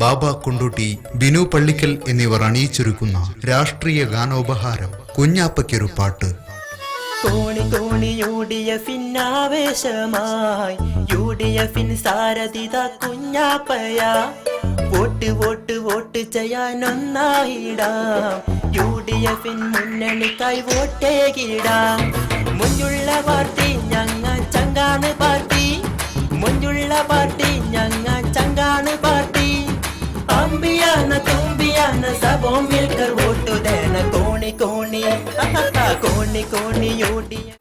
ബാബ കുണ്ടൂട്ടി, ബിനു പള്ളിക്കൽ എന്നിവർ അണിയിച്ചൊരുക്കുന്ന രാഷ്ട്രീയ ഗാനോപഹാരം കുഞ്ഞാപ്പയ്ക്കൊരു പാട്ട്. കോണി കോണി യുഡിഎഫിനാവേശമായി യുഡിഎഫിൻ സാരഥിത കുഞ്ഞാപ്പയ. വോട്ട് വോട്ട് വോട്ട് ചെയ്യാനൊന്നായിടാം, യുഡിഎഫിൻ മുന്നണിക്കായി വോട്ടേകിടാം. മുഞ്ചുള്ള പാർട്ടി ഞങ്ങ ചങ്കാണ് പാർട്ടി, മുഞ്ചുള്ള പാർട്ടി ഞങ്ങ ചങ്കാണ് പാർട്ടി. അമ്പിയാന തുമ്പിയാന സബോം മിൽക്കർ വോട്ടു ദേന കോണി കോണി കോണി കോണി യുഡിഎഫ്.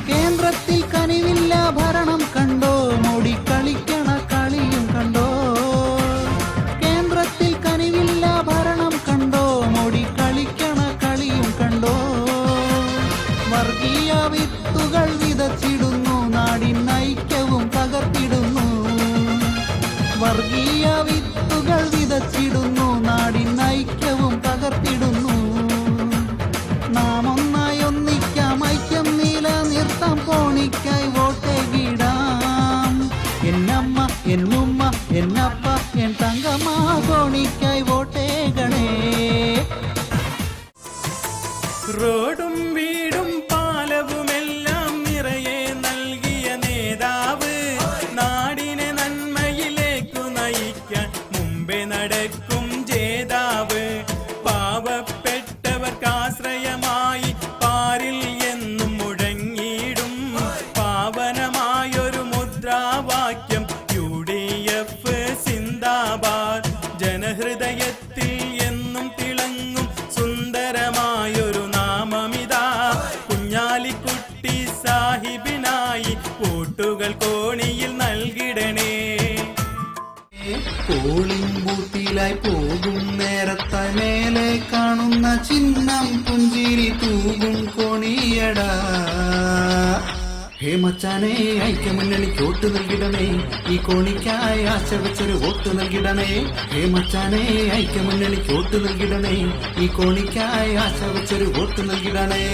കേന്ദ്രത്തിൽ കനിവില്ല ഭരണം കണ്ടോ, മോഡി കളിക്കണ കളിയും കണ്ടോ. കേന്ദ്രത്തിൽ കനിവില്ല ഭരണം കണ്ടോ, മോഡി കളിക്കണ കളിയും കണ്ടോ. വർഗീയ വിത്തുകൾ വിതച്ചിടുന്നു, നാടിൻ ഐക്യവും തകർത്തിടുന്നു. വർഗീയ വിത്തുകൾ വിതച്ചിടുന്നു, നാടിൻ ഐക്യവും തകർത്തിടുന്നു. നാം ഒന്നായി ഒന്നിക്കാം, ഐക്യം നിലനിർത്താം, കോണിക്കായി വോട്ടേകിടാം. എന്നമ്മ എന്നുമ്മ എന്നപ്പ എൻ തങ്കമ്മ കോണിക്കായി വോട്ടേകണേ. റോഡും വീടും പാലവുമെല്ലാം നിറയെ നൽകിയ നേതാവ്, നാടിനെ നന്മയിലേക്കു നയിക്കാൻ മുമ്പേ നടക്കും ജേതാവ്. പാവപ്പെട്ടവർക്കാശ്രയമായി പാരിൽ എന്നും മുഴങ്ങിയിടും പാവനമായൊരു മുദ്രാവാക്യം യുഡിഎഫ് സിന്ദാബാദ്. ജനഹൃദയത്തിൽ എന്നും തിളങ്ങും സുന്ദരമായൊരു നാമമിതാ, കുഞ്ഞാലിക്കുട്ടി സാഹിബിനായി വോട്ടുകൾ കോണിയിൽ നൽകിടണേ. പോളിംഗ് ബൂത്തിലായി പോകും നേരത്തെ മേലെ കാണുന്ന ചിഹ്നം പുഞ്ചിരി തൂകും കോണിയടാ. ഹേ മച്ചാനെ, ഐക്യമുന്നണിക്ക് വോട്ട് നൽകിടണേ, ഈ കോണിക്കായി ആശ വെച്ചൊരു വോട്ട് നൽകിടണേ. ഹേ മച്ചാനെ, ഐക്യമുന്നണിക്ക് വോട്ട് നൽകിടണേ, ഈ കോണിക്കായി ആശ വെച്ചൊരു വോട്ട് നൽകിടണേ.